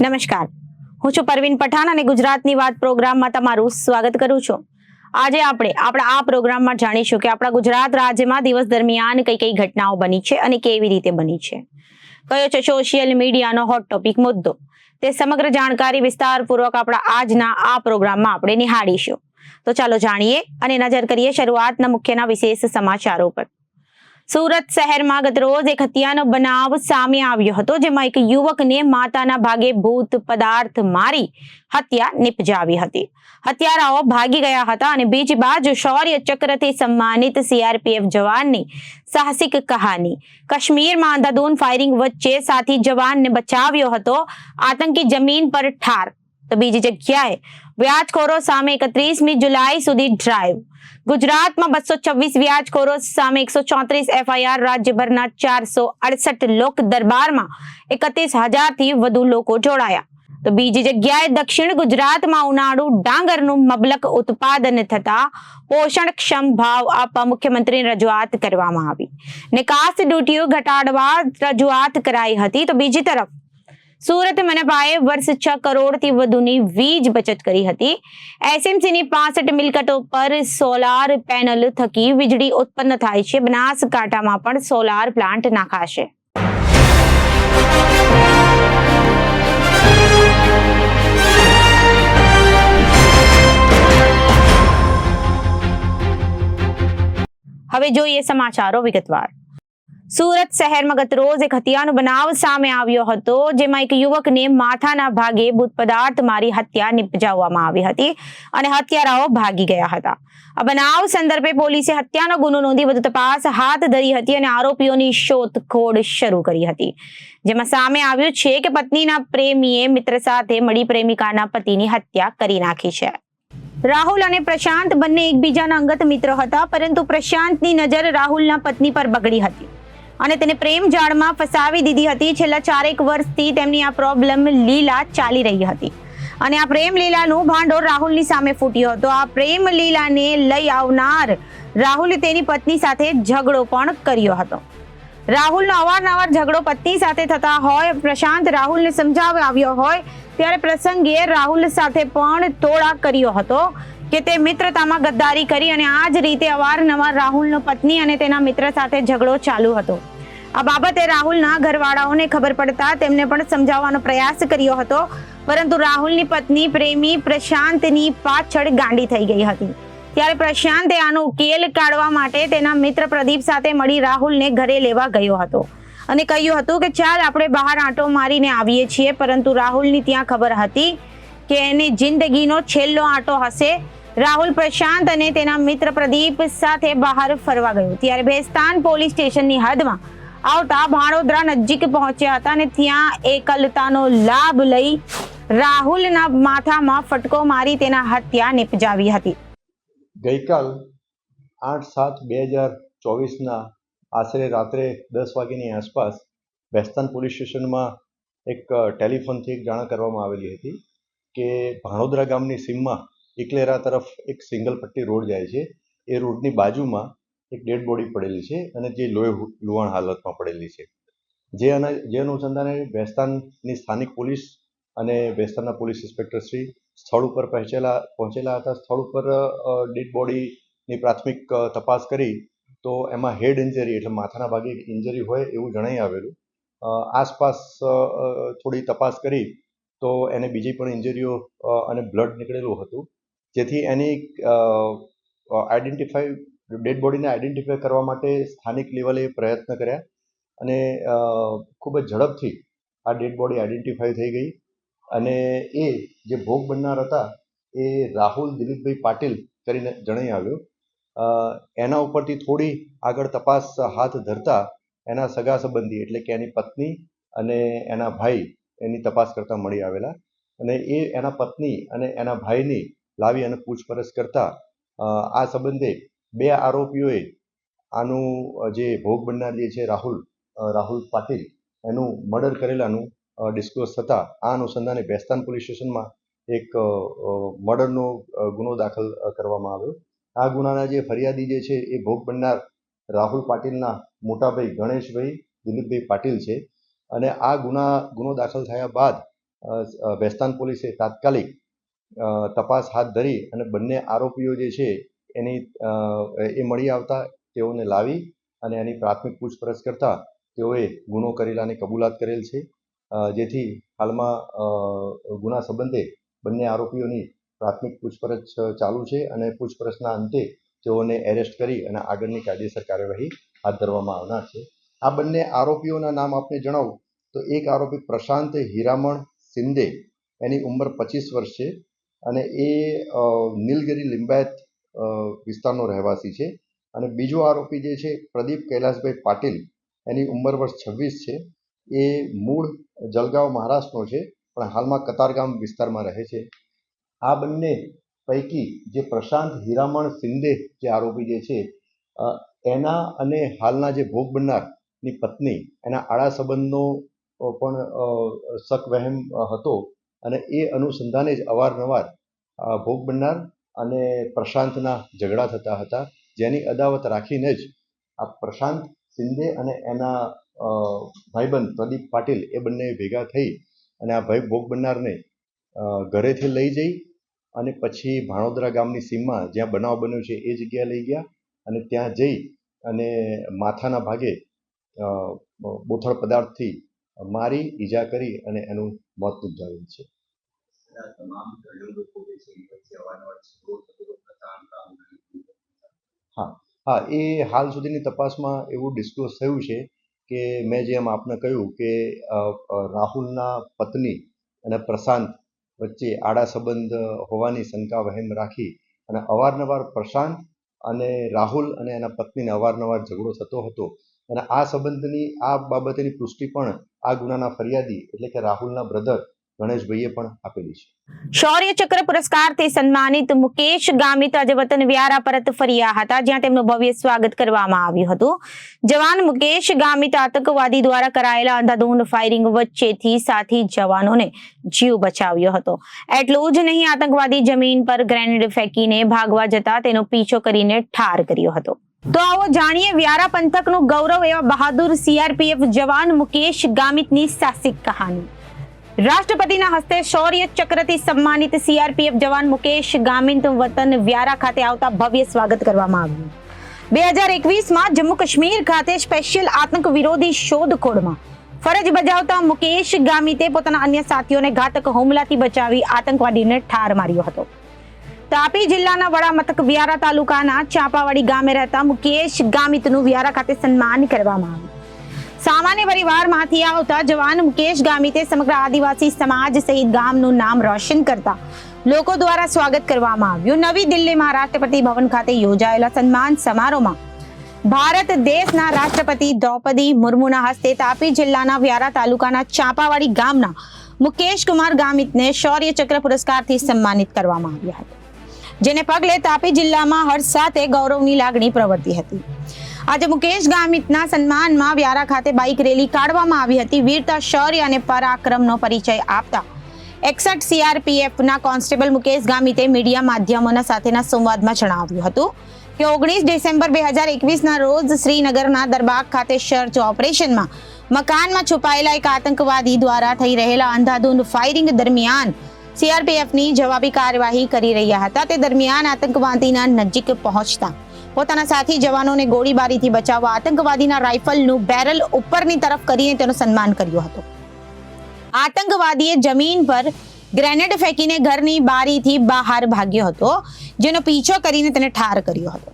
નમસ્કાર, હું છું પરવીન પઠાણ અને ગુજરાતની વાત પ્રોગ્રામમાં તમારું સ્વાગત કરું છું। આજે આપણે આપણા આ પ્રોગ્રામમાં જાણીશું કે આપણા ગુજરાત રાજ્યમાં દિવસ દરમિયાન કઈ કઈ ઘટનાઓ બની છે અને કેવી રીતે બની છે, કયો છે સોશિયલ મીડિયાનો હોટ ટોપિક મુદ્દો, તે સમગ્ર જાણકારી વિસ્તારપૂર્વક આપણા આજના આ પ્રોગ્રામમાં આપણે નિહાળીશું। તો ચાલો જાણીએ અને નજર કરીએ શરૂઆતના મુખ્યના વિશેષ સમાચારો પર। સુરત શહેરમાં ગત રોજ એક હત્યાનો બનાવ સામે આવ્યો હતો, જેમાં એક યુવકને માતાના ભાગે ભૂત પદાર્થ મારી હત્યા નિપજાવી હતી। હત્યારાઓ ભાગી ગયા હતા અને બીજી બાજુ શૌર્ય ચક્રથી સન્માનિત સીઆરપીએફ જવાનની સાહસિક કહાની। કાશ્મીરમાં અંધાધૂંધ ફાયરિંગ વચ્ચે સાથી જવાનને બચાવ્યો હતો આતંકી જમીન પર ઠાર। તો બીજી જગ્યાએ વ્યાજખોરો સામે 31મી જુલાઈ સુધી ડ્રાઈવ। ગુજરાતમાં 226 વ્યાજખોરો સામે 134 એફઆઈઆર। રાજ્યભરના 468 લોક દરબારમાં 31,000થી વધુ લોકો જોડાયા। તો બીજી જગ્યાએ દક્ષિણ ગુજરાતમાં ઉનાળુ ડાંગરનું મબલક ઉત્પાદન થતા પોષણક્ષમ ભાવ આપવા મુખ્યમંત્રીને રજૂઆત કરવામાં આવી। નિકાસ ડ્યુટીઓ ઘટાડવા રજૂઆત કરાઈ હતી। તો બીજી તરફ સુરત મનપાએ વર્ષ 6 કરોડથી વધુની વીજ બચત કરી હતી। એસએમસીની 65 મિલકતો પર સોલાર પેનલ થકી વીજળી ઉત્પન્ન થાય છે। બનાસકાંઠામાં પણ સોલાર પ્લાન્ટ નાખાશે। હવે જોઈએ સમાચારો વિગતવાર। સુરત શહેરમાં ગત રોજ એક હત્યાનો બનાવ સામે આવ્યો હતો, જેમાં એક યુવકને માથાના ભાગે ભૂત પદાર્થ મારી હત્યા નિપજાવવામાં આવી હતી અને હત્યારાઓ ભાગી ગયા હતા। આ બનાવ સંદર્ભે પોલીસે હત્યાનો ગુનો નોંધી વધુ તપાસ હાથ ધરી હતી અને આરોપીઓની શોધખોળ શરૂ કરી હતી, જેમાં સામે આવ્યું છે કે પત્નીના પ્રેમીએ મિત્ર સાથે મળી પ્રેમિકાના પતિની હત્યા કરી નાખી છે। રાહુલ અને પ્રશાંત બંને એકબીજાના અંગત મિત્ર હતા, પરંતુ પ્રશાંતની નજર રાહુલના પત્ની પર બગડી હતી અને તેને પ્રેમ જાળમાં ફસાવી દીધી હતી। છેલ્લા 4 વર્ષથી તેમની આ પ્રોબ્લેમ લીલા ચાલી રહી હતી અને આ પ્રેમ લીલાનું ભાંડોળ રાહુલની સામે ફૂટ્યો હતો। આ પ્રેમ લીલાને લઈ આવનાર રાહુલે તેની પત્ની સાથે ઝઘડો પણ કર્યો હતો। રાહુલનો અવારનવાર ઝઘડો પત્ની સાથે થતા હોય પ્રશાંત રાહુલને સમજાવવા આવ્યો હોય ત્યારે પ્રસંગે રાહુલ સાથે પણ તોડા કર્યો હતો કે તે મિત્રતામાં ગદ્દારી કરી અને આ જ રીતે અવારનવાર રાહુલનો પત્ની અને તેના મિત્ર સાથે ઝઘડો ચાલુ હતો। આ બાબતે રાહુલના ઘરવાળાઓને ખબર પડતા તેમને પણ સમજાવવાનો પ્રયાસ કર્યો હતો, પરંતુ રાહુલની પત્ની પ્રેમી પ્રશાંતની પાછળ ગાંડી થઈ ગઈ હતી। ત્યારે પ્રશાંતે આનો ઉકેલ કાઢવા માટે તેના મિત્ર પ્રદીપ સાથે મળી રાહુલને ઘરે લેવા ગયો હતો અને કહ્યું હતું કે ચાલ આપણે બહાર આંટો મારીને આવીએ છીએ, પરંતુ રાહુલની ત્યાં ખબર હતી કે એની જિંદગીનો છેલ્લો આંટો હશે। રાહુલ પ્રશાંત અને તેના મિત્ર પ્રદીપ સાથે બહાર ફરવા ગયો ત્યારે ભેસ્તાન પોલીસ સ્ટેશનની હદમાં આવતા ભાણોદરા નજીક પહોંચ્યા હતા અને ત્યાં એકલતાનો લાભ લઈ રાહુલના માથામાં ફટકો મારી તેના હત્યા નિપજાવી હતી। ગઈકાલ 8/7/2024ના આશરે રાત્રે 10 વાગ્યાની આસપાસ ભેસ્તાન પોલીસ સ્ટેશનમાં એક ટેલિફોનથી એક જાણ કરવામાં આવેલી હતી કે ભાણોદરા ગામની સીમમાં ઇકલેરા તરફ એક સિંગલ પટ્ટી રોડ જાય છે, એ રોડની બાજુમાં એક ડેડ બોડી પડેલી છે અને જે લુહાણ હાલતમાં પડેલી છે। જે અનુસંધાને ભેસ્તાનની સ્થાનિક પોલીસ અને ભેસ્તાનના પોલીસ ઇન્સ્પેક્ટર શ્રી સ્થળ ઉપર પહોંચેલા હતા। સ્થળ ઉપર ડેડ બોડીની પ્રાથમિક તપાસ કરી તો એમાં હેડ ઇન્જરી એટલે માથાના ભાગે ઇન્જરી હોય એવું જણાઈ આવેલું। આસપાસ થોડી તપાસ કરી તો એને બીજી પણ ઇન્જરીઓ અને બ્લડ નીકળેલું હતું, જેથી એની ડેડ બોડીને આઈડેન્ટિફાઈ કરવા માટે સ્થાનિક લેવલે પ્રયત્ન કર્યા અને ખૂબ જ ઝડપથી આ ડેડ બોડી આઈડેન્ટિફાઈ થઈ ગઈ અને એ જે ભોગ બનનાર હતા એ રાહુલ દિલીપભાઈ પાટીલ કરીને જણાઈ આવ્યું। એના ઉપરથી થોડી આગળ તપાસ હાથ ધરતા એના સગા સંબંધી એટલે કે એની પત્ની અને એના ભાઈ એની તપાસ કરતા મળી આવેલા અને એ એના પત્ની અને એના ભાઈની લાવી અને પૂછપરછ કરતા આ સંબંધે 2 આરોપીઓએ આનું જે ભોગ બનનાર જે છે રાહુલ પાટીલ એનું મર્ડર કરેલાનું ડિસ્ક્લોઝ થતા આ અનુસંધાને ભેસ્તાન પોલીસ સ્ટેશનમાં એક મર્ડરનો ગુનો દાખલ કરવામાં આવ્યો। આ ગુનાના જે ફરિયાદી જે છે એ ભોગ બનનાર રાહુલ પાટીલના મોટાભાઈ ગણેશભાઈ દિલીપભાઈ પાટીલ છે અને આ ગુનો દાખલ થયા બાદ વેસ્તાન પોલીસે તાત્કાલિક તપાસ હાથ ધરી અને બંને આરોપીઓ જે છે એની એ મળી આવતા તેઓને લાવી અને એની પ્રાથમિક પૂછપરછ કરતા તેઓએ ગુનો કરેલાની કબૂલાત કરેલ છે, જેથી હાલમાં ગુના સંબંધે બંને આરોપીઓની પ્રાથમિક પૂછપરછ ચાલુ છે અને પૂછપરછના અંતે તેઓને એરેસ્ટ કરી અને આગળની કાયદેસર કાર્યવાહી હાથ ધરવામાં આવનાર છે. આ બંને આરોપીઓના નામ આપને જણાવું તો એક આરોપી પ્રશાંત હીરામણ શિંદે, એની ઉંમર 25 વર્ષ છે અને એ નીલગિરી લિંબાયત વિસ્તારનો રહેવાસી છે. અને બીજો આરોપી જે છે પ્રદીપ કૈલાસભાઈ પાટીલ, એની ઉંમર વર્ષ 26 છે. એ મૂળ જલગાંવ મહારાષ્ટ્રનો છે પણ હાલમાં કતારગામ વિસ્તારમાં રહે છે. આ બંને પૈકી જે પ્રશાંત હીરામણ શિંદે જે આરોપી જે છે એના અને હાલના જે ભોગ બનનારની પત્ની એના આડા સંબંધનો પણ શક વહેમ હતો અને એ અનુસંધાને જ અવારનવાર ભોગ બનનાર અને પ્રશાંતના ઝઘડા થતા હતા, જેની અદાવત રાખીને જ આ પ્રશાંત શિંદે અને એના ભાઈબંધ પ્રદીપ પાટીલ એ બંને ભેગા થઈ અને આ ભાઈ ભોગ બનનારને ઘરેથી લઈ જઈ અને પછી ભાણોદરા ગામની સીમમાં જ્યાં બનાવ બન્યો છે એ જગ્યાએ લઈ ગયા અને ત્યાં જઈ અને માથાના ભાગે બોથડ પદાર્થથી મારી ઈજા કરી અને એનું મોત નિપજાવેલ છે. હા, એ હાલ સુધીની તપાસમાં એવું ડિસ્ક્લોઝ થયું છે કે મેં જેમ આપને કહ્યું કે રાહુલના પત્ની અને પ્રશાંત વચ્ચે આડા સંબંધ હોવાની શંકા વહેમ રાખી અને અવારનવાર પ્રશાંત અને રાહુલ અને એના પત્નીને અવારનવાર ઝઘડો થતો હતો અને આ સંબંધની આ બાબતેની પુષ્ટિ પણ આ ગુનાના ફરિયાદી એટલે કે રાહુલના બ્રધર ગણેશભાઈએ પણ આપેલી છે. શૌર્ય ચક્ર પુરસ્કારથી સન્માનિત મુકેશ ગામિત આજે વતન વ્યારા પરત ફર્યા હતા, જ્યાં તેમનું ભવ્ય સ્વાગત કરવામાં આવ્યું હતું. જવાન મુકેશ ગામિત આતંકવાદી દ્વારા કરાયેલા અંધાધૂંધ ફાયરિંગ વચ્ચેથી સાથી જવાનોને જીવ બચાવ્યો હતો. એટલું જ નહીં, આતંકવાદી જમીન પર ગ્રેનેડ ફેંકીને ભાગવા જતા તેનો પીછો કરીને ઠાર કર્યો હતો. તો આવો જાણીએ વ્યારા પંથકનું ગૌરવ એવા બહાદુર સીઆરપીએફ જવાન મુકેશ ગામિતની સાહસિક કહાની. રાષ્ટ્રપતિના હસ્તે શૌર્ય ચક્રથી સન્માનિત સીઆરપીએફ જવાન મુકેશ ગામિત વતન વ્યારા ખાતે આવતા ભવ્ય સ્વાગત કરવામાં આવ્યું. 2021માં જમ્મુ કાશ્મીર ખાતે સ્પેશિયલ આતંક વિરોધી શોધખોળમાં ફરજ બજાવતા મુકેશ ગામિતે પોતાના અન્ય સાથીઓને ઘાતક હુમલાથી બચાવી આતંકવાદીને ઠાર માર્યો હતો. તાપી જિલ્લાના વડા મથક વ્યારા તાલુકાના ચાંપાવાડી ગામે રહેતા મુકેશ ગામિતનું વ્યારા ખાતે સન્માન કરવામાં આવ્યું. સામાન્ય પરિવારમાંથી આવતા જવાન મુકેશ ગામિતે સમગ્ર આદિવાસી સમાજ સહિત ગામનું નામ રોશન કરતા લોકો દ્વારા સ્વાગત કરવામાં આવ્યું. નવી દિલ્હીમાં રાષ્ટ્રપતિ ભવન ખાતે યોજાયેલા સન્માન સમારોહમાં ભારત દેશના રાષ્ટ્રપતિ દ્રૌપદી મુર્મુના હસ્તે તાપી જિલ્લાના વ્યારા તાલુકાના ચાંપાવાડી ગામના મુકેશ કુમાર ગામિતને શૌર્ય ચક્ર પુરસ્કારથી સન્માનિત કરવામાં આવ્યા હતા, જેને પગલે તાપી જિલ્લામાં હર્ષ સાથે ગૌરવની લાગણી પ્રવર્તી હતી. આજે મુકેશ ગામિતના સન્માનમાં વ્યારા ખાતે બાઇક રેલી કાઢવામાં આવી હતી. વીરતા, શૌર્ય અને પરાક્રમનો પરિચય આપતા 61 સીઆરપીએફના કોન્સ્ટેબલ મુકેશ ગામિતે મીડિયા માધ્યમોના સાથેના સંવાદમાં જણાવ્યું હતું કે 19 ડિસેમ્બર 2021ના રોજ શ્રીનગરના દરબાગ ખાતે સર્ચ ઓપરેશનમાં મકાનમાં છુપાયેલા એક આતંકવાદી દ્વારા થઈ રહેલા અંધાધૂંધ ફાયરિંગ દરમિયાન સીઆરપીએફની જવાબી કાર્યવાહી કરી રહ્યા હતા. તે દરમિયાન આતંકવાદીના નજીક પહોંચતા પોતાના સાથી જવાનોને ગોળીબારીથી બચાવવા આતંકવાદીના રાઇફલનું બેરલ ઉપરની તરફ કરીને તેનું સન્માન કર્યું હતું. આતંકવાદીએ જમીન પર ગ્રેનેડ ફેંકીને ઘરની બારીથી બહાર ભાગ્યો હતો, જેનો પીછો કરીને તેને ઠાર કર્યો હતો.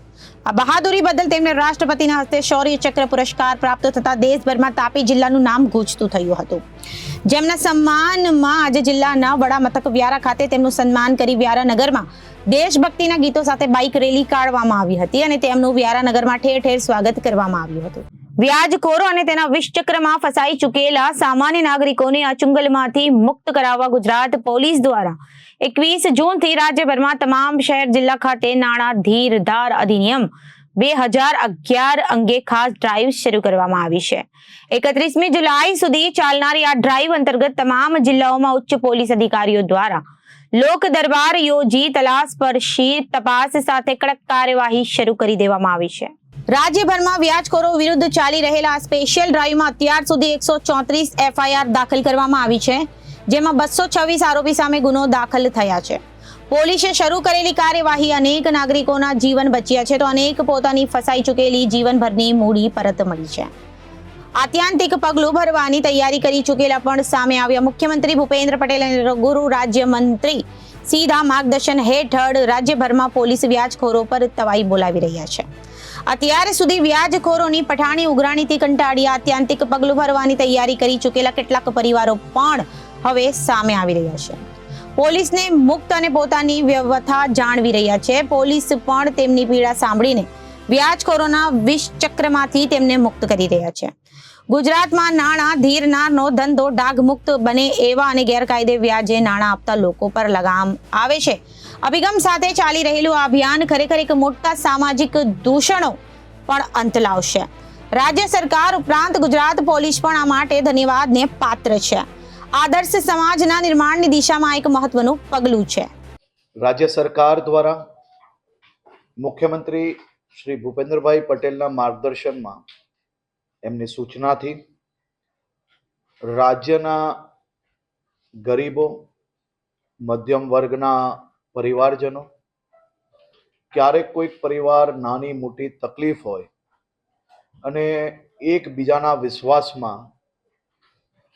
આ બહાદુરી બદલ તેમને રાષ્ટ્રપતિના હસ્તે શૌર્ય ચક્ર પુરસ્કાર પ્રાપ્ત થતા દેશભરમાં તાપી જિલ્લાનું નામ ગૂંજતું થયું હતું. જેમના સન્માનમાં આજે જિલ્લાના વડા મથક વ્યારા ખાતે તેમનું સન્માન કરી વ્યારા નગરમાં દેશભક્તિના ગીતો સાથે બાઇક રેલી કાઢવામાં આવી હતી અને તેમનું વ્યારા નગરમાં ઠેર ઠેર સ્વાગત કરવામાં આવ્યું હતું. વ્યાજખોરો અને તેના વિષચક્રમાં ફસાઈ ચૂકેલા સામાન્ય નાગરિકોને અચુંગલમાંથી મુક્ત કરાવવા ગુજરાત પોલીસ દ્વારા 21 જૂનથી રાજ્યભરમાં તમામ શહેર જિલ્લા ખાતે નાણાં ધીર ધાર અધિનિયમ 2011 અંગે ખાસ ડ્રાઈવ શરૂ કરવામાં આવી છે. 31મી જુલાઈ સુધી ચાલનારી આ ડ્રાઈવ અંતર્ગત તમામ જિલ્લાઓમાં ઉચ્ચ પોલીસ અધિકારીઓ દ્વારા લોક દરબાર યોજી તલાશપર્શી તપાસ સાથે કડક કાર્યવાહી શરૂ કરી દેવામાં આવી છે. રાજ્યભરમાં વ્યાજખોરો વિરુદ્ધ ચાલી રહેલા સ્પેશિયલ ડ્રાઈવમાં અત્યાર સુધી 134 એફઆઈઆર દાખલ કરવામાં આવી છે. જેમાં 226 આરોપી સામે ગુનો દાખલ થયા છે. પોલીસે શરૂ કરેલી કાર્યવાહી અનેક નાગરિકોના જીવન બચ્યા છે તો અનેક પોતાની ફસાઈ ચૂકેલી જીવનભરની મૂડી પરત મળી છે. આત્યંતિક પગલું ભરવાની તૈયારી કરી ચૂકેલા પણ સામે આવ્યા. મુખ્યમંત્રી ભૂપેન્દ્ર પટેલ અને ગૃહ રાજ્યમંત્રી સીધા માર્ગદર્શન હેઠળ રાજ્યભરમાં પોલીસ વ્યાજખોરો પર તવાઈ બોલાવી રહ્યા છે. અત્યાર સુધી વ્યાજખોરોની પઠાણી ઉઘરાણીથી કંટાળી આત્યંતિક પગલું ભરવાની તૈયારી કરી ચૂકેલા કેટલાક પરિવારો પણ હવે સામે આવી રહ્યા છે. પોલીસને મુક્ત અને પોતાની વ્યવસ્થા જાણવી રહ્યા છે. પોલીસ પણ તેમની પીડા સાંભળીને વ્યાજખોરોના વિષ ચક્રમાંથી તેમને મુક્ત કરી રહ્યા છે. ગુજરાતમાં નાણાં ધીરનારનો ધંધો ડાઘમુક્ત બને એવા અને ગેરકાયદે વ્યાજે નાણાં આપતા લોકો પર લગામ આવે છે અભિગમ સાથે ચાલી રહેલું આ અભિયાન ખરેખર એક મોટા સામાજિક દૂષણો પણ અંત લાવશે. રાજ્ય સરકાર ઉપરાંત ગુજરાત પોલીસ પણ આ માટે ધન્યવાદને પાત્ર છે. આદર્શ સમાજના નિર્માણની દિશામાં એક મહત્વનું પગલું છે. રાજ્ય સરકાર દ્વારા મુખ્યમંત્રી શ્રી ભૂપેન્દ્રભાઈ પટેલના માર્ગદર્શનમાં એમની સૂચનાથી રાજ્યના ગરીબો, મધ્યમ વર્ગના પરિવારજનો, ક્યારેક કોઈક પરિવાર નાની મોટી તકલીફ હોય અને એકબીજાના વિશ્વાસમાં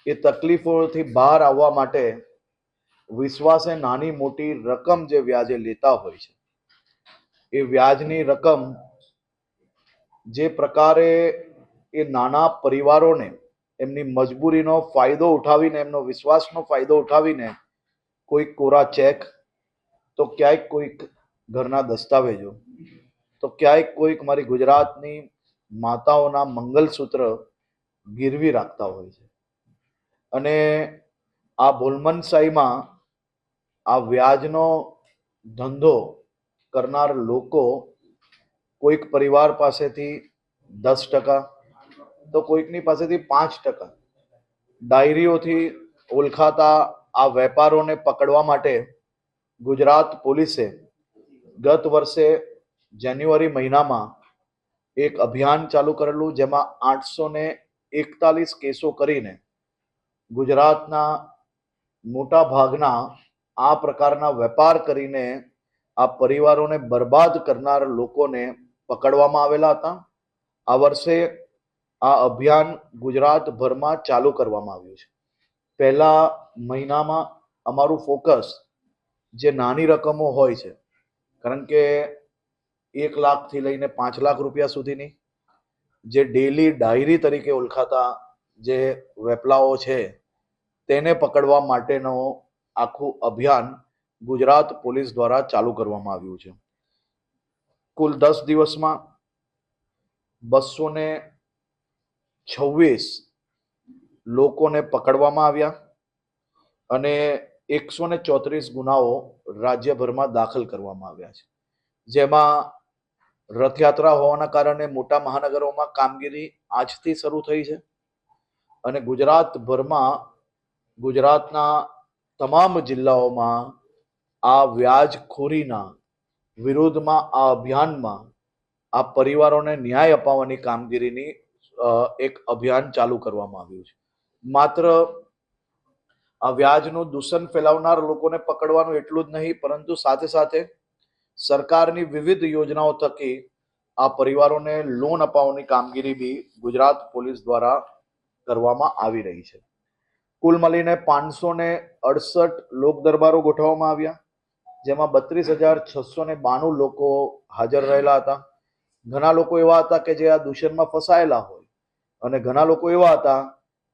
એ તકલીફોથી બહાર આવવા માટે વિશ્વાસે નાની મોટી રકમ જે વ્યાજે લેતા હોય છે એ વ્યાજની રકમ જે પ્રકારે એ નાના પરિવારોને એમની મજબૂરીનો ફાયદો ઉઠાવીને, એમનો વિશ્વાસનો ફાયદો ઉઠાવીને કોઈક કોરા ચેક, તો ક્યાંક કોઈક ઘરના દસ્તાવેજો, તો ક્યાંક કોઈક મારી ગુજરાતની માતાઓના મંગલસૂત્ર ગીરવી રાખતા હોય છે. અને આ ભોલમનશાહીમાં આ વ્યાજનો ધંધો કરનાર લોકો કોઈક પરિવાર પાસેથી 10%, તો કોઈકની પાસેથી 5% ડાયરીઓથી ઓળખાતા આ વેપારોને પકડવા માટે ગુજરાત પોલીસે ગત વર્ષે જાન્યુઆરી મહિનામાં એક અભિયાન ચાલુ કરેલું, જેમાં 841 કેસો કરીને ગુજરાતના મોટા ભાગના આ પ્રકારના વેપાર કરીને આ પરિવારોને બરબાદ કરનાર લોકોને પકડવામાં આવેલા હતા. આ વર્ષે આ અભિયાન ગુજરાતભરમાં ચાલુ કરવામાં આવ્યું છે. પહેલા મહિનામાં અમારું ફોકસ જે નાની રકમો હોય છે, કારણ કે 1 લાખથી લઈને 5 લાખ રૂપિયા સુધીની જે ડેલી ડાયરી તરીકે ઓળખાતા જે વેપલાઓ છે તેને પકડવા માટેનો આખું અભિયાન ગુજરાત પોલીસ દ્વારા ચાલુ કરવામાં આવ્યું છે. કુલ 10 દિવસમાં 226 લોકોને પકડવામાં આવ્યા અને 134 ગુનાઓ રાજ્યભરમાં દાખલ કરવામાં આવ્યા છે. જેમાં રથયાત્રા હોવાના કારણે મોટા મહાનગરોમાં કામગીરી આજથી શરૂ થઈ છે અને ગુજરાતભરમાં ગુજરાતના તમામ જિલ્લાઓમાં આ વ્યાજખોરીના વિરોધમાં આ અભિયાનમાં આ પરિવારોને ન્યાય અપાવવાની કામગીરીની એક અભિયાન ચાલુ કરવામાં આવ્યું છે. માત્ર આ વ્યાજનું દૂષણ ફેલાવનાર લોકોને પકડવાનું એટલું જ નહીં, પરંતુ સાથે સાથે સરકારની વિવિધ યોજનાઓ થકી આ પરિવારોને લોન અપાવવાની કામગીરી બી ગુજરાત પોલીસ દ્વારા કરવામાં આવી રહી છે. કુલ મળીને 568 લોક દરબારો ગોઠવવામાં આવ્યા, જેમાં 32,692 લોકો હાજર રહેલા હતા. ઘણા લોકો એવા હતા કે જે આ દૂષણમાં ફસાયેલા હોય અને ઘણા લોકો એવા હતા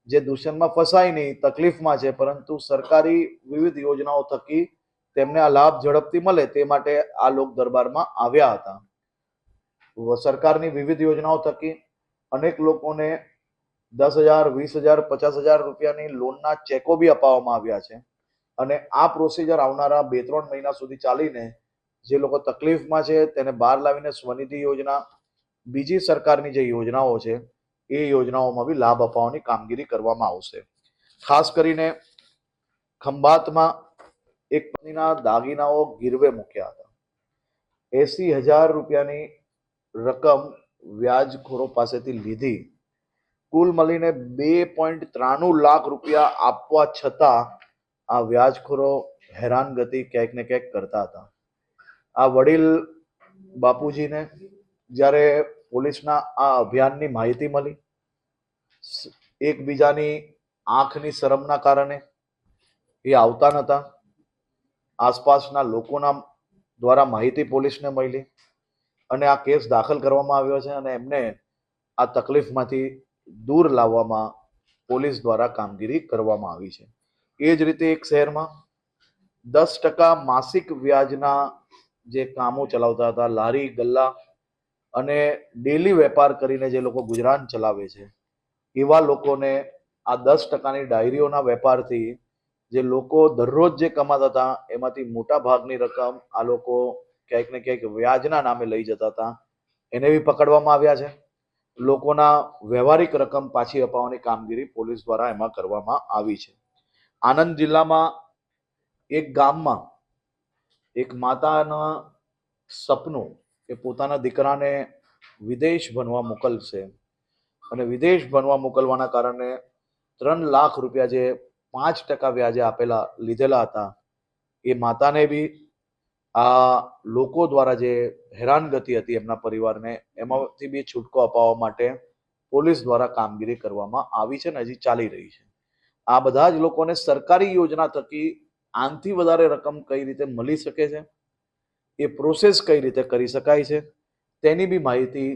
જે દૂષણમાં ફસાય નહીં, તકલીફમાં છે, પરંતુ સરકારી વિવિધ યોજનાઓ થકી તેમને આ લાભ ઝડપથી મળે તે માટે આ લોક દરબારમાં આવ્યા હતા. સરકારની વિવિધ યોજનાઓ થકી અનેક લોકોને 10,000, 20,000, 50,000 રૂપિયાની લોનના ચેકો બી અપાવવામાં આવ્યા છે અને આ પ્રોસિજર આવનારા 2-3 મહિના સુધી ચાલીને જે લોકો તકલીફમાં છે તેને બહાર લાવીને સ્વનિધિ યોજના, બીજી સરકારની જે યોજનાઓ છે એ યોજનાઓમાં બી લાભ અપાવવાની કામગીરી કરવામાં આવશે. ખાસ કરીને ખંભાતમાં એક પત્નીના દાગીનાઓ ગીરવે મૂક્યા હતા. 80,000 રૂપિયાની રકમ વ્યાજખોરો પાસેથી લીધી. કુલ મળીને 2.93 લાખ રૂપિયા આપવા છતાં આ વ્યાજખોરો હેરાનગતિ ક્યાંક ને ક્યાંક કરતા હતા. આ વડીલ બાપુજીને જ્યારે પોલીસના આ અભિયાનની માહિતી મળી, એકબીજાની આંખની શરમના કારણે એ આવતા નહોતા. આસપાસના લોકોના દ્વારા માહિતી પોલીસને મળી અને આ કેસ દાખલ કરવામાં આવ્યો છે અને એમને આ તકલીફમાંથી દૂર લાવવામાં પોલીસ દ્વારા કામગીરી કરવામાં આવી છે. એ જ રીતે એક શહેરમાં 10% માસિક વ્યાજના જે કામો ચલાવતા હતા, લારી ગલ્લા અને ડેલી વેપાર કરીને જે લોકો ગુજરાન ચલાવે છે, એવા લોકોને આ 10%ની ડાયરીઓના વેપારથી જે લોકો દરરોજ જે કમાતા હતા એમાંથી મોટા ભાગની રકમ આ લોકો ક્યાંક ને ક્યાંક વ્યાજના નામે લઈ જતા હતા, એને બી પકડવામાં આવ્યા છે. લોકોના વ્યવહારિક રકમ પાછી અપાવવાની કામગીરી પોલીસ દ્વારા એમાં કરવામાં આવી છે. આણંદ જિલ્લામાં એક ગામમાં એક માતાના સપનું કે પોતાના દીકરાને વિદેશ ભણવા મોકલશે અને વિદેશ ભણવા મોકલવાના કારણે 3 લાખ રૂપિયા જે 5% વ્યાજે લીધેલા હતા, એ માતાને બી આ લોકો દ્વારા જે હેરાનગતિ હતી એમના પરિવારને, એમાંથી બી છૂટકો અપાવવા માટે પોલીસ દ્વારા કામગીરી કરવામાં આવી છે ને હજી ચાલી રહી છે. આ બધા જ લોકોને સરકારી યોજના થકી આનાથી વધારે રકમ કઈ રીતે મળી શકે છે, એ પ્રોસેસ કઈ રીતે કરી શકાય છે, તેની બી માહિતી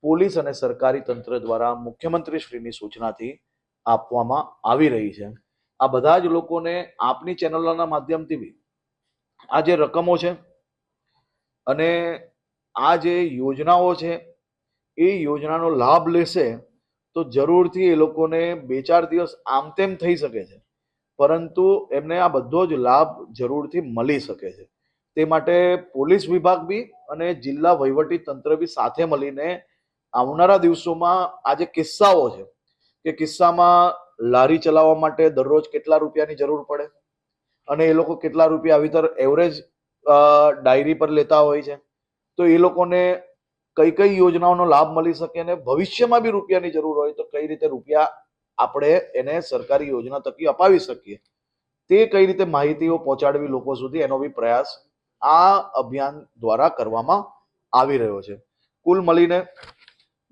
પોલીસ અને સરકારી તંત્ર દ્વારા મુખ્યમંત્રી શ્રીની સૂચનાથી આપવામાં આવી રહી છે. આ બધા જ લોકોને આપની ચેનલોના માધ્યમથી બી આ જે રકમો છે અને આ જે યોજનાઓ છે એ યોજનાનો લાભ લેશે તો જરૂરથી એ લોકોને 2-4 દિવસ આમ તેમ થઈ શકે છે, પરંતુ એમને આ બધો જ લાભ જરૂરથી મળી શકે છે. તે માટે પોલીસ વિભાગ બી અને જિલ્લા વહીવટી તંત્ર બી સાથે મળીને આવનારા દિવસોમાં આ જે કિસ્સાઓ છે કે કિસ્સામાં લારી ચલાવવા માટે દરરોજ કેટલા રૂપિયાની જરૂર પડે અને એ લોકો કેટલા રૂપિયા આવી તર એવરેજ ડાયરી પર લેતા હોય છે, તો એ લોકોને કઈ કઈ યોજનાઓનો લાભ મળી શકે અને ભવિષ્યમાં બી રૂપિયાની જરૂર હોય તો કઈ રીતે રૂપિયા આપણે એને સરકારી યોજના થકી અપાવી શકીએ, તે કઈ રીતે માહિતીઓ પહોંચાડવી લોકો સુધી, એનો બી પ્રયાસ આ અભિયાન દ્વારા કરવામાં આવી રહ્યો છે. કુલ મળીને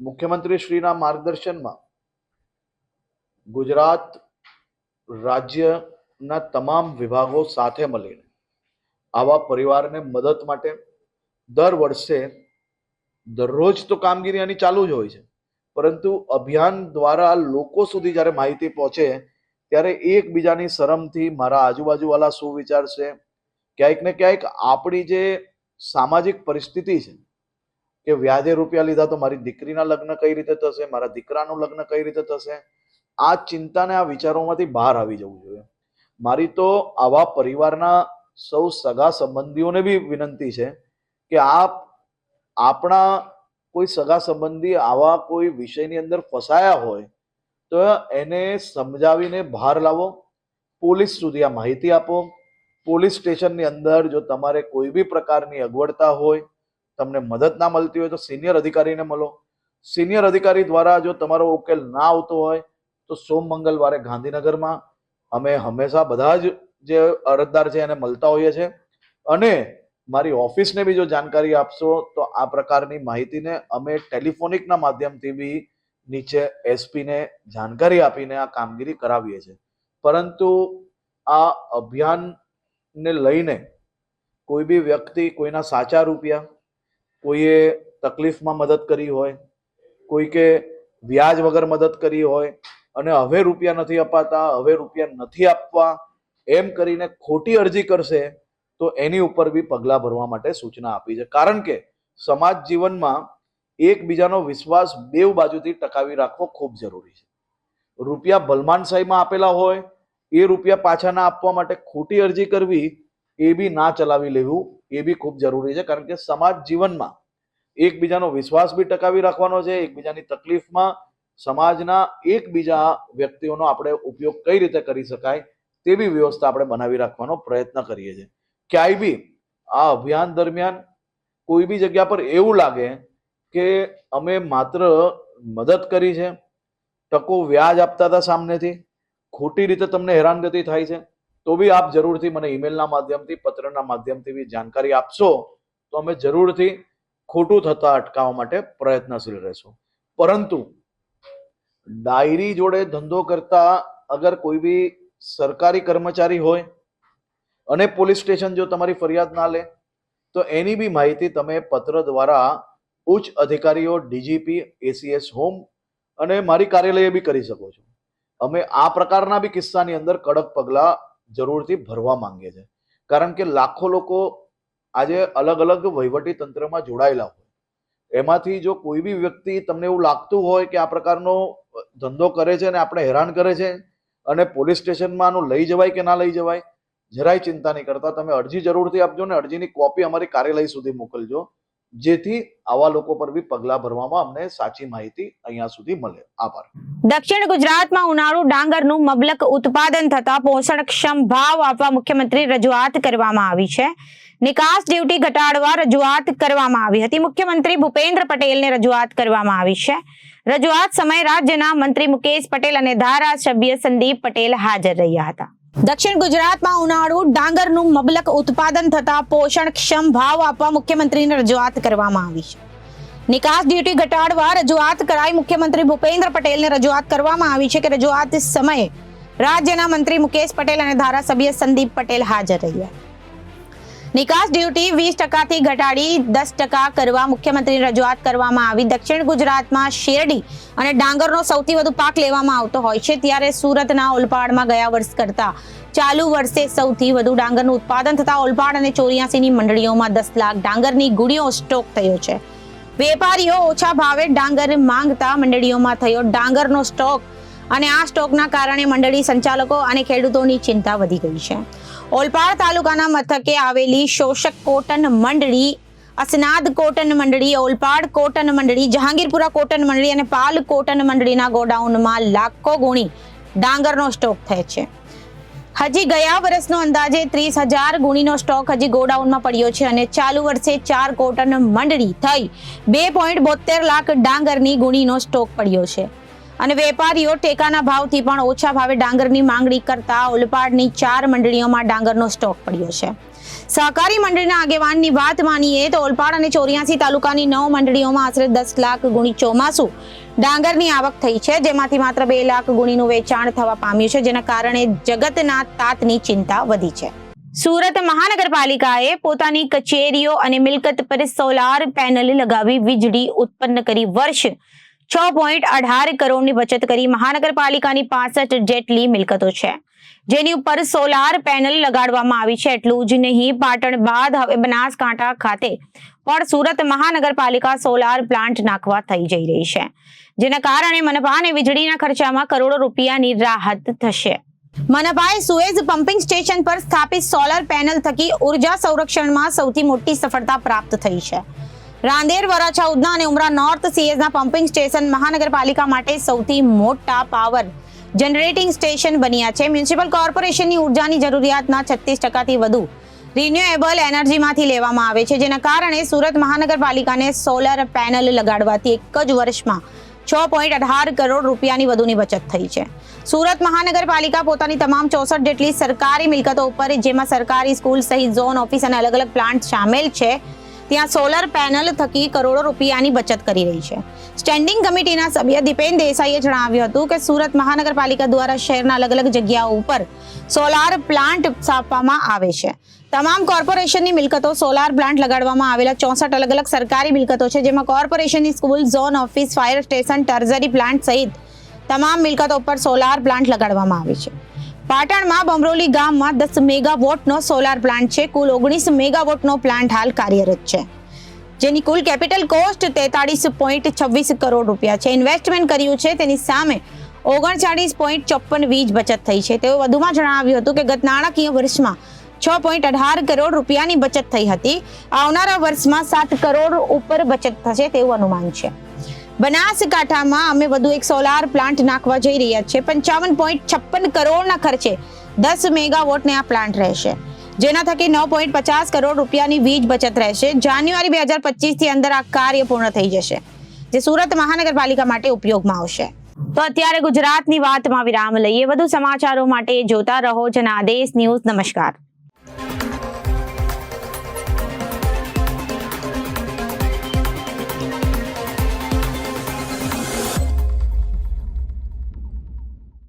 મુખ્યમંત્રી શ્રીના માર્ગદર્શનમાં ગુજરાત રાજ્યના તમામ વિભાગો સાથે મળીને આવા પરિવારને મદદ માટે દર વર્ષે દરરોજ તો કામગીરી આની ચાલુ જ હોય છે, પરંતુ અભિયાન દ્વારા લોકો સુધી જ્યારે માહિતી પહોંચે ત્યારે એકબીજાની શરમથી મારા આજુબાજુવાળા શું વિચારશે, ક્યાંક ને ક્યાંક આપણી જે સામાજિક પરિસ્થિતિ છે કે વ્યાજે રૂપિયા લીધા તો મારી દીકરીના લગ્ન કઈ રીતે થશે, મારા દીકરાનું લગ્ન કઈ રીતે થશે, આ ચિંતાને આ વિચારોમાંથી બહાર આવી જવું જોઈએ. મારી તો આવા પરિવારના સૌ સગા સંબંધીઓને બી વિનંતી છે કે આપણા કોઈ સગા સંબંધી આવા કોઈ વિષયની અંદર ફસાયા હોય તો એને સમજાવીને બહાર લાવો, પોલીસ સુધી આ માહિતી આપો. પોલીસ સ્ટેશનની અંદર જો તમારે કોઈ બી પ્રકારની અગવડતા હોય, તમને મદદ ના મળતી હોય તો સિનિયર અધિકારીને મળો. સિનિયર અધિકારી દ્વારા જો તમારો ઉકેલ ના આવતો હોય તો સોમ મંગળવારે ગાંધીનગરમાં અમે હંમેશા બધા જ જે અરજદાર છે એને મળતા હોઈએ છીએ અને મારી ઓફિસને બી જો જાણકારી આપશો તો આ પ્રકારની માહિતીને અમે ટેલિફોનિકના માધ્યમથી બી નીચે એસપીને જાણકારી આપીને આ કામગીરી કરાવીએ છીએ. પરંતુ આ અભિયાનને લઈને કોઈ બી વ્યક્તિ કોઈના સાચા રૂપિયા, કોઈએ તકલીફમાં મદદ કરી હોય, કોઈ કે વ્યાજ વગર મદદ કરી હોય અને હવે રૂપિયા નથી અપાતા, હવે રૂપિયા નથી આપવા એમ કરીને ખોટી અરજી કરશે તો એની ઉપર બી પગલાં ભરવા માટે સૂચના આપી છે. કારણ કે સમાજ જીવનમાં એકબીજાનો વિશ્વાસ બેવ બાજુથી ટકાવી રાખવો ખૂબ જરૂરી છે. રૂપિયા ભલમાનસાઈમાં આપેલા હોય એ રૂપિયા પાછા ના આપવા માટે ખોટી અરજી કરવી એ બી ના ચલાવી લેવું એ બી ખૂબ જરૂરી છે. કારણ કે સમાજ જીવનમાં એકબીજાનો વિશ્વાસ બી ટકાવી રાખવાનો છે, એકબીજાની તકલીફમાં સમાજના એકબીજા વ્યક્તિઓનો આપણે ઉપયોગ કઈ રીતે કરી શકાય તે બી વ્યવસ્થા આપણે બનાવી રાખવાનો પ્રયત્ન કરીએ છીએ. ક્યાંય બી આ અભિયાન દરમિયાન કોઈ બી જગ્યા પર એવું લાગે કે અમે માત્ર મદદ કરી છે, ટકો વ્યાજ આપતા હતા સામનેથી, ખોટી રીતે તમને હેરાનગતિ થાય છે, તો બી આપ જરૂરથી મને ઈમેલના માધ્યમથી, પત્રના માધ્યમથી બી જાણકારી આપશો તો અમે જરૂરથી ખોટું થતા અટકાવવા માટે પ્રયત્નશીલ રહેશું. પરંતુ ડાયરી જોડે ધંધો કરતા અગર કોઈ બી સરકારી કર્મચારી હોય અને પોલીસ સ્ટેશન જો તમારી ફરિયાદ ના લે તો એની બી માહિતી તમે પત્ર દ્વારા ઉચ્ચ અધિકારીઓ, ડીજીપી, એસીએસ હોમ અને મારી કાર્યાલયે બી કરી શકો છો. અમે આ પ્રકારના બી કિસ્સાની અંદર કડક પગલાં જરૂરથી ભરવા માંગીએ છીએ. કારણ કે લાખો લોકો આજે અલગ અલગ વહીવટી તંત્રમાં જોડાયેલા હોય, એમાંથી જો કોઈ બી વ્યક્તિ તમને એવું લાગતું હોય કે આ પ્રકારનો ધંધો કરે છે અને આપણે હેરાન કરે છે અને પોલીસ સ્ટેશનમાં આનું લઈ જવાય કે ના લઈ જવાય, જરાય ચિંતા નહીં કરતા. તમે અરજી જરૂરથી આપજો ને અરજીની કોપી અમારી કાર્યાલય સુધી મોકલજો, જેથી આવા લોકો પર બી પગલાં ભરવામાં અમને સાચી માહિતી અહીંયા સુધી મળે. આભાર. દક્ષિણ ગુજરાતમાં ઉનાળુ ડાંગરનું મબલક ઉત્પાદન થતા પોષણક્ષમ ભાવ આપવા મુખ્યમંત્રી રજૂઆત કરવામાં આવી છે. નિકાસ ડ્યુટી ઘટાડવા રજૂઆત કરવામાં આવી હતી. મુખ્યમંત્રી ભૂપેન્દ્ર પટેલને રજૂઆત કરવામાં આવી છે. રજૂઆત સમયે રાજ્યના મંત્રી મુકેશ પટેલ અને ધારાસભ્ય સંદીપ પટેલ હાજર રહ્યા હતા. દક્ષિણ ગુજરાતમાં ઉનાળુ ડાંગરનું મબલક ઉત્પાદન થતા પોષણક્ષમ ભાવ આપવા મુખ્યમંત્રીને રજૂઆત કરવામાં આવી છે. નિકાસ ડ્યુટી ઘટાડવા રજૂઆત કરાઈ. મુખ્યમંત્રી ભૂપેન્દ્ર પટેલને રજૂઆત કરવામાં આવી છે કે રજૂઆત સમયે રાજ્યના મંત્રી મુકેશ પટેલ અને ધારાસભ્ય સંદીપ પટેલ હાજર રહ્યા. નિકાસ ડ્યુટી 20% થી ઘટાડી 10% કરવા મુખ્યમંત્રીની રજૂઆત કરવામાં આવી. દક્ષિણ ગુજરાતમાં શેરડી અને ડાંગરનો સૌથી વધુ પાક લેવામાં આવતો હોય છે, ત્યારે સુરતના ઓલપાડમાં ગયા વર્ષ કરતા ચાલુ વર્ષે સૌથી વધુ ડાંગરનું ઉત્પાદન થતા ઓલપાડ અને 84ની મંડળીઓમાં 10 લાખ ડાંગરની ગુણીઓ સ્ટોક થયો છે. વેપારીઓ ઓછા ભાવે ડાંગર માંગતા મંડળીઓમાં થયો ડાંગરનો સ્ટોક અને આ સ્ટોકના કારણે મંડળી સંચાલકો અને ખેડૂતોની ચિંતા વધી ગઈ છે. ઓલપાડ તાલુકાના મથકે આવેલી શોષક કોટન મંડળી, અસનાદ કોટન મંડળી, ઓલપાડ કોટન મંડળી, જહાંગીરપુરા કોટન મંડળી અને પાલ કોટન મંડળીના ગોડાઉનમાં લાખો ગુણી ડાંગરનો સ્ટોક થાય છે. હજી ગયા વર્ષનો અંદાજે 30,000 ગુણીનો સ્ટોક હજી ગોડાઉનમાં પડ્યો છે અને ચાલુ વર્ષે 4 કોટન મંડળી થઈ 2.72 લાખ ડાંગરની ગુણીનો સ્ટોક પડ્યો છે અને વેપારીઓ ટેકાના ભાવથી પણ ઓછા ભાવે ડાંગરની માંગણી કરતા ઓલપાડની 4 મંડળીઓમાં ડાંગરનો સ્ટોક પડ્યો છે. સહકારી મંડળીના આગેવાનની વાત માનીએ તો ઓલપાડ અને 84 તાલુકાની 9 મંડળીઓમાં આશરે 10 લાખ ગુણી ચોમાસુ ડાંગરની આવક થઈ છે, જેમાંથી માત્ર 2 લાખ ગુણીનું વેચાણ થવા પામ્યું છે, જેના કારણે જગતના તાતની ચિંતા વધી છે. સુરત મહાનગરપાલિકાએ પોતાની કચેરીઓ અને મિલકત પર સોલાર પેનલ લગાવી વીજળી ઉત્પન્ન કરી વર્ષ 6.18 કરોડની બચત કરી. મહાનગરપાલિકાની 65 જેટલી મિલકતો છે, જેની ઉપર સોલાર પેનલ લગાડવામાં આવી છે. એટલું જ નહીં, પાટણ બાદ હવે બનાસકાંઠા ખાતે પણ સુરત મહાનગરપાલિકા સોલાર પ્લાન્ટ નાખવા થઈ જઈ રહી છે, જેના કારણે મનપાને વીજળીના ખર્ચામાં કરોડો રૂપિયાની રાહત થશે. મનપાએ સુએઝ પમ્પિંગ સ્ટેશન પર સ્થાપિત સોલાર પેનલ થકી ઉર્જા સંરક્ષણમાં સૌથી મોટી સફળતા પ્રાપ્ત થઈ છે. રાંદેર, વરાછા, ઉધના અને ઉમરા નોર્થ સીએઝના પમ્પિંગ સ્ટેશન મહાનગરપાલિકા માટે સૌથી મોટા પાવર જનરેટિંગ સ્ટેશન બન્યા છે. મ્યુનિસિપલ કોર્પોરેશનની ઉર્જાની જરૂરિયાતના 36%થી વધુ રિન્યુએબલ એનર્જીમાંથી લેવામાં આવે છે, જેના કારણે સુરત મહાનગરપાલિકાને સોલર પેનલ લગાડવાથી એક જ વર્ષમાં 6.18 કરોડ રૂપિયાની વધુની બચત થઈ છે. સુરત મહાનગરપાલિકા પોતાની તમામ 64 જેટલી સરકારી મિલકતો ઉપર, જેમાં સરકારી સ્કૂલ સહિત ઝોન ઓફિસ અને અલગ અલગ પ્લાન્ટ સામેલ છે, ત્યાં સોલર પેનલ થકી કરોડો રૂપિયાની બચત કરી રહી છે. સ્ટેન્ડિંગ કમિટીના સભ્ય દીપેન દેસાઈએ જણાવ્યું હતું કે સુરત મહાનગરપાલિકા દ્વારા શહેરના અલગ અલગ જગ્યાઓ ઉપર સોલાર પ્લાન્ટ સ્થાપવામાં આવે છે. તમામ કોર્પોરેશનની મિલકતો સોલાર પ્લાન્ટ લગાડવામાં આવેલા 64 અલગ અલગ સરકારી મિલકતો છે, જેમાં કોર્પોરેશનની school, zone office, fire station, tertiary plant સહિત તમામ મિલકતો પર સોલાર પ્લાન્ટ લગાડવામાં આવે છે. પાટણમાં બમરોલી ગામમાં 10 મેગાવોટનો સોલાર પ્લાન્ટ છે. કુલ 19 મેગાવોટનો પ્લાન્ટ હાલ કાર્યરત છે, જેની કુલ કેપિટલ કોસ્ટ 43.26 કરોડ રૂપિયા છે. ઇન્વેસ્ટમેન્ટ કર્યું છે, તેની સામે 39.54 વીજ બચત થઈ છે. તેઓ વધુમાં જણાવ્યું હતું કે ગત નાણાકીય વર્ષમાં 6.18 કરોડ રૂપિયાની બચત થઈ હતી. આવનારા વર્ષમાં 7 કરોડ ઉપર બચત થશે તેવું અનુમાન છે. બનાસકાંઠામાં અમે વધુ એક સોલાર પ્લાન્ટ નાખવા જઈ રહ્યા છીએ. 55.56 કરોડના ખર્ચે 10 મેગાવોટને આ પ્લાન્ટ રહેશે, જેના થકી 9.50 કરોડ રૂપિયાની વીજ બચત રહેશે. જાન્યુઆરી 2025 થી અંદર આ કાર્ય પૂર્ણ થઈ જશે, જે સુરત મહાનગરપાલિકા માટે ઉપયોગમાં આવશે. તો અત્યારે ગુજરાતની વાતમાં વિરામ લઈએ. વધુ સમાચારો માટે જોતા રહો જનાદેશ ન્યૂઝ. નમસ્કાર.